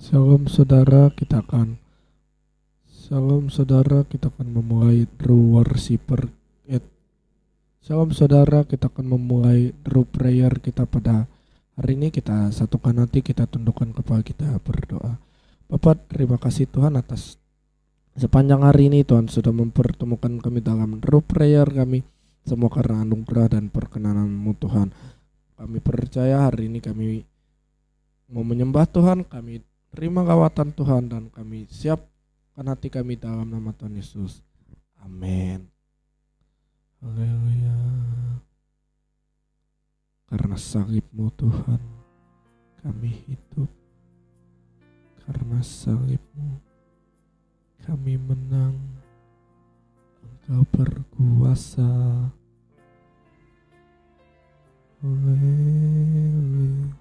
Shalom saudara, kita akan memulai True Worshiper. Shalom saudara, kita akan memulai True Prayer kita pada hari ini. Kita satukan hati, kita tundukkan kepala, kita berdoa. Bapak, terima kasih Tuhan atas sepanjang hari ini Tuhan sudah mempertemukan kami dalam True Prayer kami. Semua karena anugerah dan perkenanan-Mu Tuhan. Kami percaya hari ini kami mau menyembah Tuhan, kami terima lawatan Tuhan, dan kami siapkan hati kami dalam nama Tuhan Yesus. Amin. Haleluya. Karena salib-Mu Tuhan, kami hidup. Karena salib-Mu, kami menang. Engkau berkuasa. Haleluya.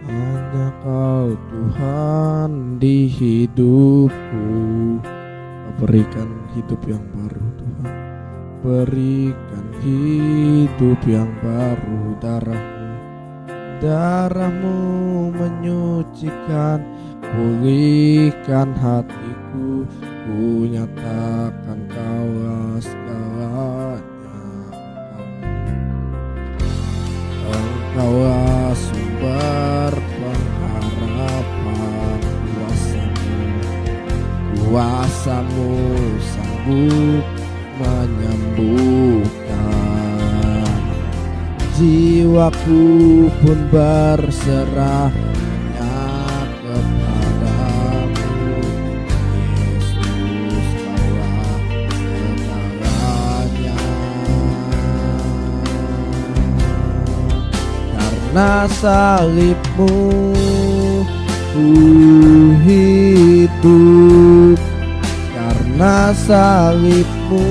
Hanya Kau Tuhan di hidupku. Berikan hidup yang baru Tuhan. Berikan hidup yang baru. Darah-Mu menyucikan. Pulihkan hatiku. Ku nyatakan Kaulah segalanya. Engkaulah sumber pengharapan. Kuasa-Mu sanggup menyembuhkan. Jiwaku pun berserah hanya kepadamu. Yesus, Kaulah segalanya. Karena salib-Mu ku hidup. Karena salib-Mu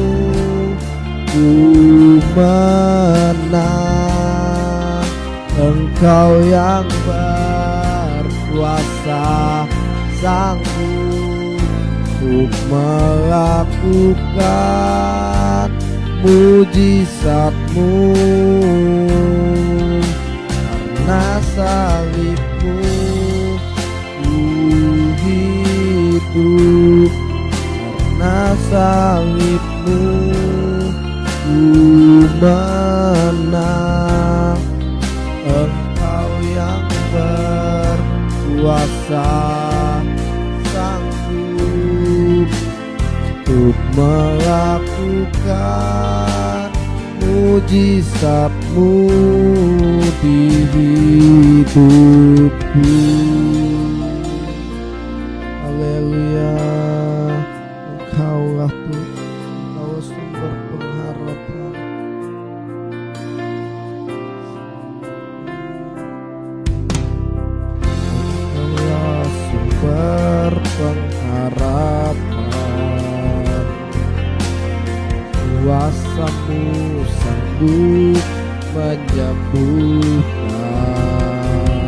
ku menang. Engkau yang berkuasa, sanggup untuk melakukan mujizat-Mu. Karena salib-Mu ku hidup. Karena salib-Mu ku menang. Engkau yang berkuasa, sanggup untuk melakukan mujizat-Mu di hidupku. Haleluya. Engkaulah Tuhan, Engkau sumber pengharapan. Engkaulah sumber pengharapan. Kuasa-Mu sanggup menyembuhkan.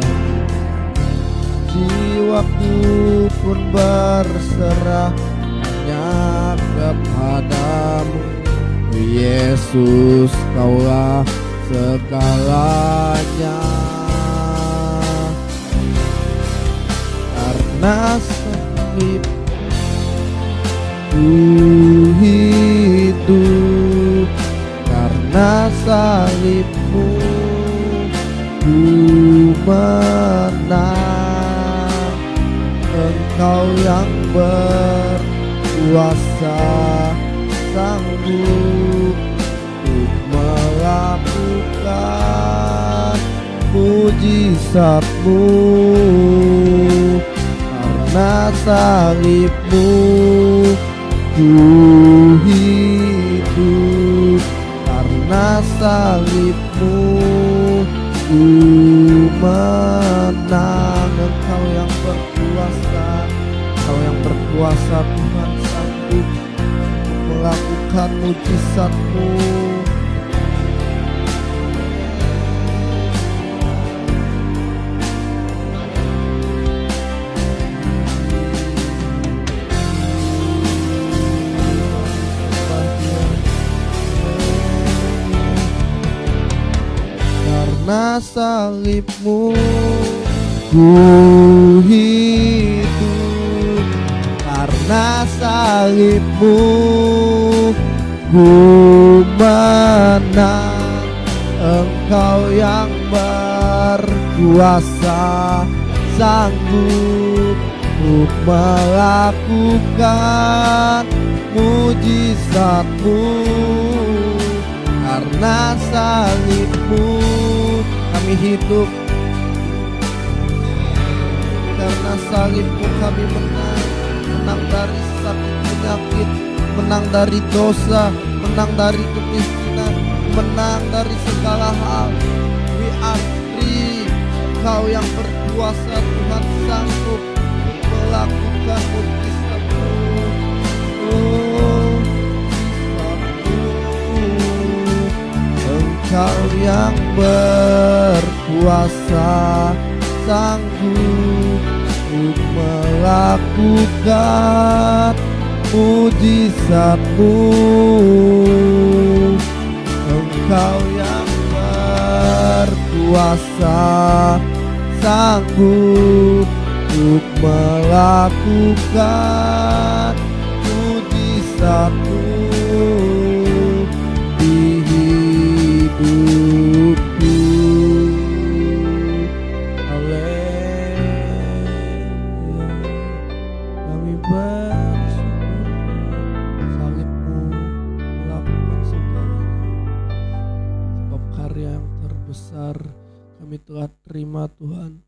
Jiwaku pun berserah hanya kepadamu. Yesus, Kaulah segalanya. Karena salib ku hidup. Karena salib-Mu ku menang. Engkau yang berkuasa, sanggup untuk melakukan mujizat-Mu. Karena salib-Mu ku hidup. Karena salib-Mu ku menang. Engkau yang berkuasa, Engkau yang berkuasa Tuhan, sanggup melakukan melakukan mujizat-Mu. Karena salib-Mu ku hidup, karena salib-Mu ku menang. Engkau yang berkuasa, sanggup untuk melakukan mujizat-Mu. Karena salib-Mu kami hidup, karena salib-Mu kami menang. Menang dari sakit penyakit, menang dari dosa, menang dari kemiskinan, menang dari segala hal. We are free. Engkau yang berkuasa, Tuhan, sanggup melakukan mujizat-Mu. Engkau yang berkuasa, sanggup untuk melakukan mujizat-Mu. Engkau yang berkuasa, sanggup untuk melakukan mujizat-Mu di hidupku. Haleluya. Kami bersyukur salib-Mu melakukan segalanya. Sebab karya yang terbesar kami telah terima, Tuhan,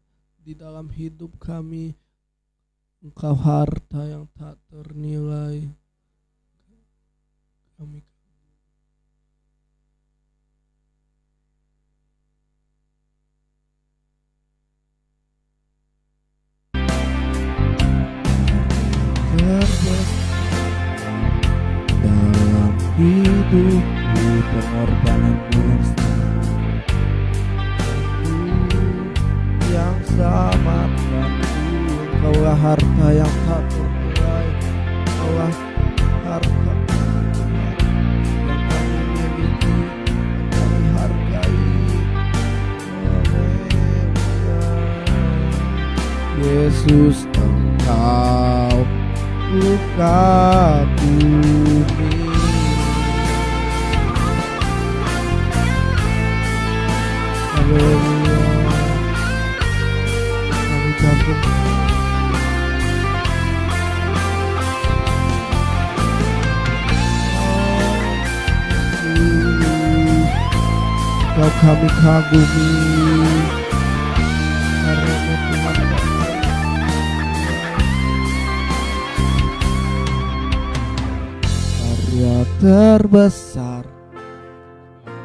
di dalam hidup kami. Engkau harta yang tak ternilai. Kami dalam hidupku, pengorbanan-Mu yang selamatkanku. Engkaulah harta yang tak ternilai. Engkaulah harta yang kami miliki, yang kami hargai. Haleluya. Yesus, Engkau ku kagumi. Haleluya. Kami kagum. Kau kami kagumi karena Tuhan karya terbesar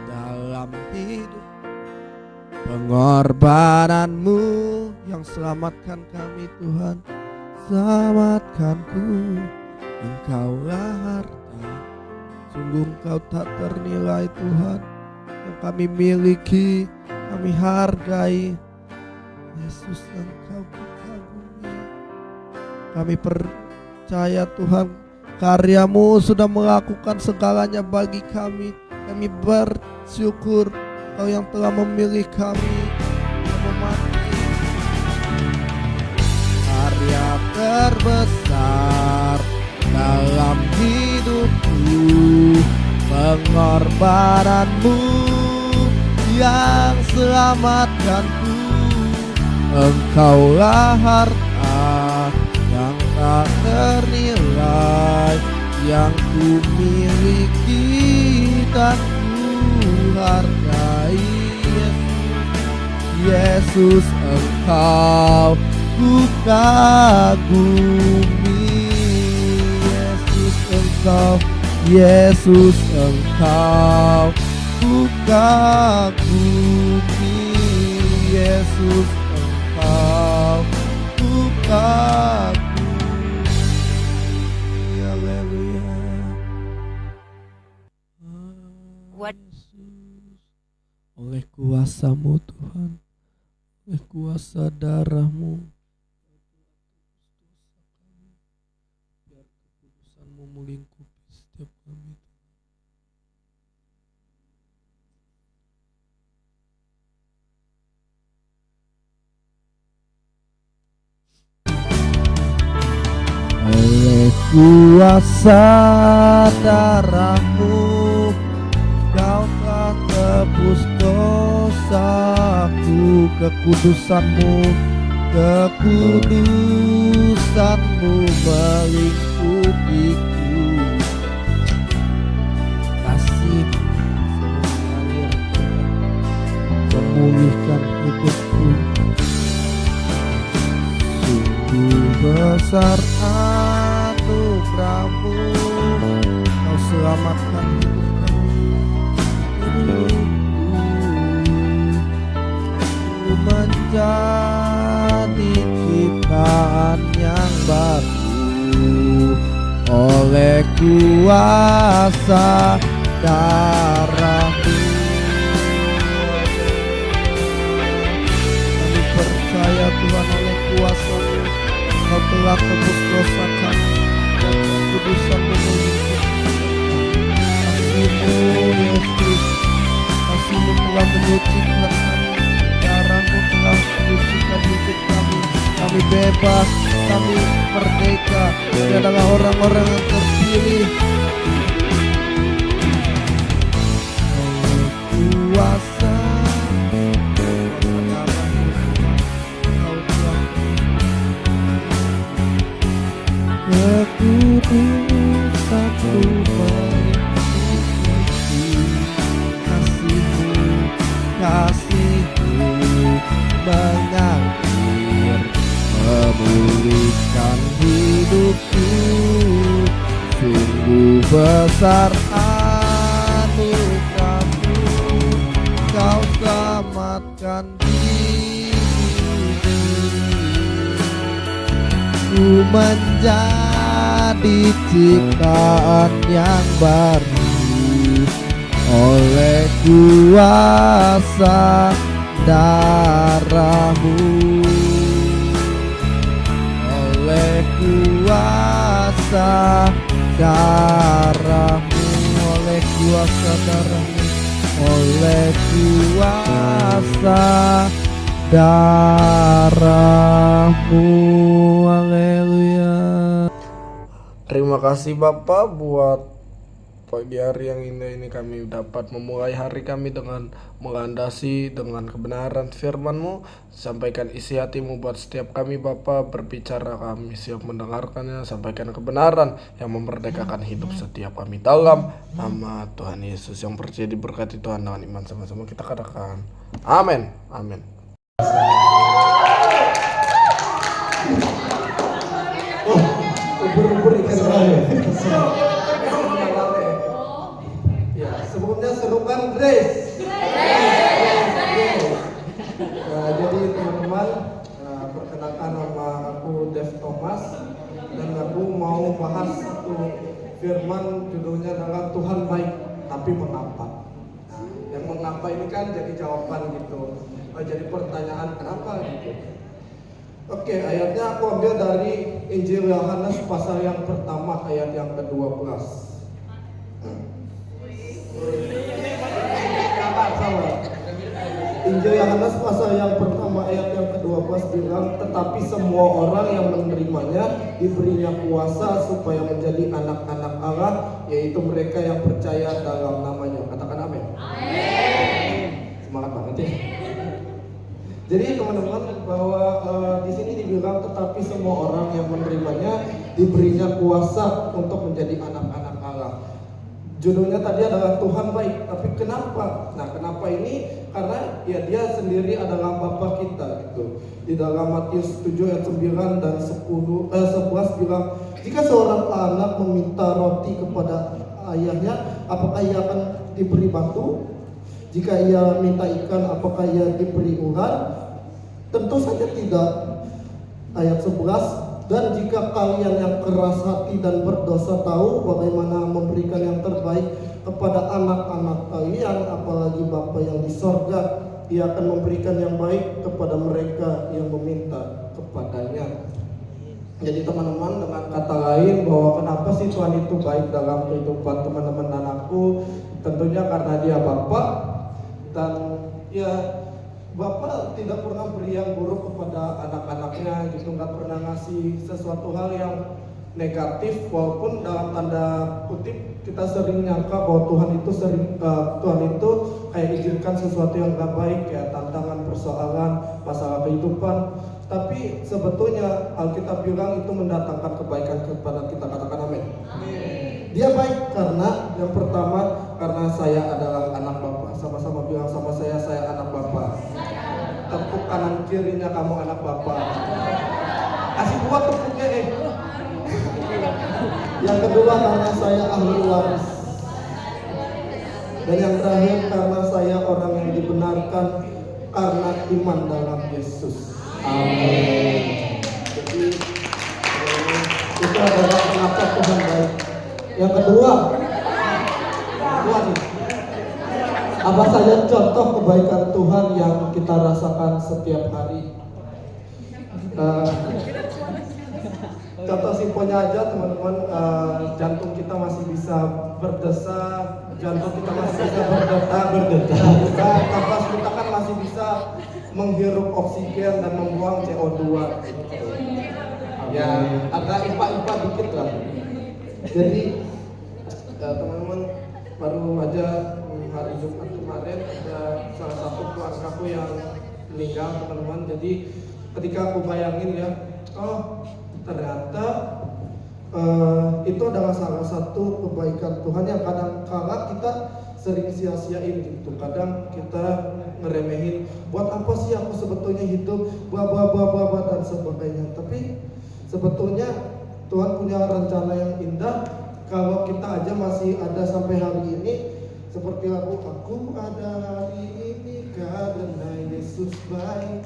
dalam hidup, pengorbanan-Mu yang selamatkan kami, Tuhan, selamatkanku. Engkaulah harta, sungguh Engkau tak ternilai, Tuhan, yang kami miliki, kami hargai. Yesus, Engkau kagumi. Kami percaya, Tuhan, karya-Mu sudah melakukan segalanya bagi kami. Kami bersyukur Engkau yang telah memilih kami, yang memati. Karya terbesar dalam hidupku, pengorbanan-Mu yang selamatkanku. Engkaulah harta yang tak ternilai, yang ku miliki dan ku hargai. Yesus, Engkau ku kagumi. Yesus, Engkau, Yesus, Engkau ku kagumi. Yesus, Engkau ku kagumi. Haleluya. Yesus, oleh kuasa-Mu Tuhan, oleh kuasa darah-Mu, biar kekudusan-Mu melingkupi setiap kami. Oleh kuasa darah-Mu, Kau telah tebus dosaku. Kekudusan-Mu, kekudusan-Mu melingkupiku. Kasih mengalir, memulihkan hidupku. Sungguh besar anugerah-Mu, Kau selamatkan hidupku. Ku menjadi ciptaan yang baru oleh kuasa darah-Mu. Kami percaya Tuhan, oleh kuasa-Mu Kau telah tebus dosa kami dan kekudusan-Mu melingkupi. Kasih-Mu Yesus, kasih-Mu telah menyucikan kami, darah-Mu telah menyucikan hidup kami. Kami bebas, kami merdeka, kami adalah orang-orang yang terpilih. Oleh kuasa kekudusan-Mu melingkupi. Kasih-Mu, kasih-Mu mengalir, memulihkan hidupku. Sungguh besar anugerah-Mu, Kau selamatkan diriku. Ku menjadi ciptaan yang baru oleh kuasa darah-Mu, oleh kuasa darah-Mu, oleh kuasa darah-Mu, oleh kuasa darah-Mu. Haleluya. Terima kasih Bapak buat pagi hari yang indah ini. Kami dapat memulai hari kami dengan melandasi dengan kebenaran firman-Mu. Sampaikan isi hati-Mu buat setiap kami Bapak. Berbicara, kami siap mendengarkannya. Sampaikan kebenaran yang memerdekakan hidup setiap kami. Dalam nama Tuhan Yesus yang percaya diberkati Tuhan, dengan iman sama-sama kita katakan amin. Amin. Ubur-ubur ikan lele. Ya, sebelumnya serukan Grace. Nah, jadi teman-teman, perkenalkan nama aku Dev Thomas dan aku mau bahas satu firman, judulnya adalah Tuhan baik tapi mengapa. Nah, yang mengapa ini kan jadi jawaban gitu. Jadi pertanyaan kenapa gitu. Oke, ayatnya aku ambil dari Injil Yohanes pasal yang pertama ayat yang ke-12. Injil Yohanes pasal yang pertama ayat yang ke-12 bilang, tetapi semua orang yang menerimanya diberinya kuasa supaya menjadi anak-anak Allah, yaitu mereka yang percaya dalam namanya. Katakan amin. Semangat banget ya. Jadi teman-teman, bahwa di sini dibilang tetapi semua orang yang menerimanya diberinya kuasa untuk menjadi anak-anak Allah. Judulnya tadi adalah Tuhan baik, tapi kenapa? Nah, kenapa ini? Karena ya Dia sendiri adalah Bapa kita gitu. Di dalam Matius 7 ayat 9 dan 11 bilang, jika seorang anak meminta roti kepada ayahnya, apakah ia akan diberi batu? Jika ia minta ikan, apakah ia diberi ular? Tentu saja tidak. Ayat 11, Dan jika kalian yang keras hati dan berdosa tahu bagaimana memberikan yang terbaik kepada anak-anak kalian, apalagi Bapa yang di sorga, Ia akan memberikan yang baik kepada mereka yang meminta kepadanya. Jadi teman-teman, dengan kata lain bahwa kenapa sih Tuhan itu baik dalam kehidupan teman-teman dan aku, tentunya karena Dia Bapa, dan ya Bapak tidak pernah beri yang buruk kepada anak-anaknya gitu, nggak pernah ngasih sesuatu hal yang negatif, walaupun dalam tanda kutip kita sering nyangka bahwa Tuhan itu kayak izinkan sesuatu yang nggak baik, ya tantangan, persoalan, masalah kehidupan. Tapi sebetulnya Alkitab bilang itu mendatangkan kebaikan kepada kita. Katakan amin. Dia baik karena yang pertama, karena saya adalah anak Bapa. Sama-sama bilang sama saya anak Bapa. Tepuk kanan kirinya kamu anak Bapa. Kasih buat tepuknya Yang kedua, karena saya ahli waris. Dan yang terakhir, karena saya orang yang dibenarkan karena iman dalam Yesus. Amin. Jadi itu adalah kenapa Tuhan baik. Yang kedua nih, apa saja contoh kebaikan Tuhan yang kita rasakan setiap hari? Contoh simpelnya aja teman-teman, jantung kita masih bisa berdesak, jantung kita masih bisa berdetak, nafas kita kan masih bisa menghirup oksigen dan membuang CO2. Ya agak IPA dikit lah. Jadi teman-teman, baru aja hari Jumat kemarin ada salah satu keluargaku yang meninggal teman-teman. Jadi ketika aku bayangin ya, oh ternyata itu adalah salah satu kebaikan Tuhan yang kadang-kala kita sering sia-siain gitu. Kadang kita ngeremehin, buat apa sih aku sebetulnya hidup, dan sebagainya. Tapi sebetulnya Tuhan punya rencana yang indah. Kalau kita aja masih ada sampai hari ini, seperti lagu aku ada hari ini karena Yesus baik.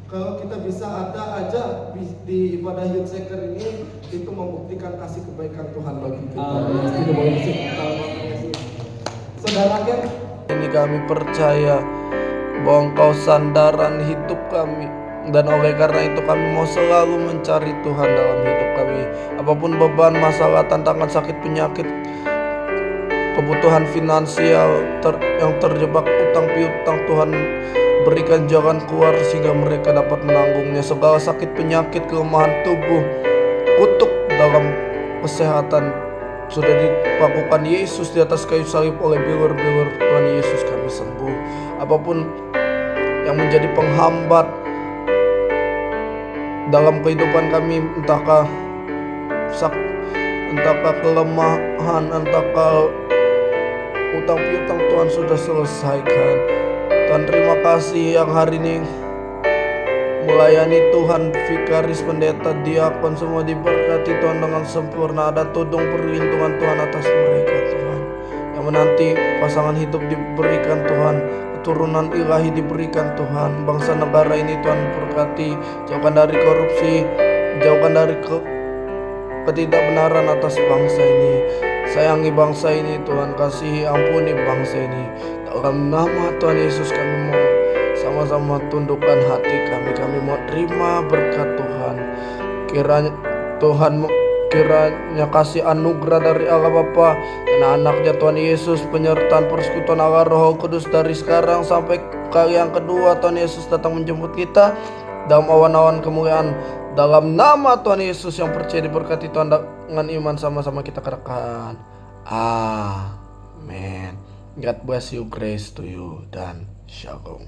Kalau kita bisa ada aja di ibadah Youth Shaker ini, itu membuktikan kasih kebaikan Tuhan bagi kita. Saudara kan, ini kami percaya bahwa Engkau sandaran hidup kami, dan oleh karena itu kami mau selalu mencari Tuhan dalam hidup kami. Apapun beban, masalah, tantangan, sakit, penyakit, kebutuhan finansial yang terjebak utang piutang, Tuhan berikan jalan keluar sehingga mereka dapat menanggungnya. Segala sakit, penyakit, kelemahan tubuh, kutuk dalam kesehatan sudah dilakukan Yesus di atas kayu salib. Oleh bilur-bilur Tuhan Yesus kami sembuh. Apapun yang menjadi penghambat dalam kehidupan kami, entahkah kelemahan, entahkah utang piutang, Tuhan sudah selesaikan. Tuhan terima kasih yang hari ini melayani Tuhan, vikaris, pendeta, diakon, semua diberkati Tuhan dengan sempurna. Ada tudung perlindungan Tuhan atas mereka Tuhan. Yang menanti pasangan hidup diberikan Tuhan, keturunan ilahi diberikan Tuhan. Bangsa negara ini Tuhan berkati, jauhkan dari korupsi, jauhkan dari ketidakbenaran atas bangsa ini. Sayangi bangsa ini Tuhan, kasihi ampuni bangsa ini. Dalam nama Tuhan Yesus kami mau sama-sama tundukkan hati kami. Kami mau terima berkat Tuhan. Kiranya kasih anugerah dari Allah Bapa dan anaknya Tuhan Yesus, penyertaan persekutuan Allah Roh Kudus dari sekarang sampai kali yang kedua Tuhan Yesus datang menjemput kita dalam awan-awan kemuliaan. Dalam nama Tuhan Yesus yang percaya diberkati Tuhan dengan iman, sama-sama kita katakan amin. God bless you, grace to you, dan shalom.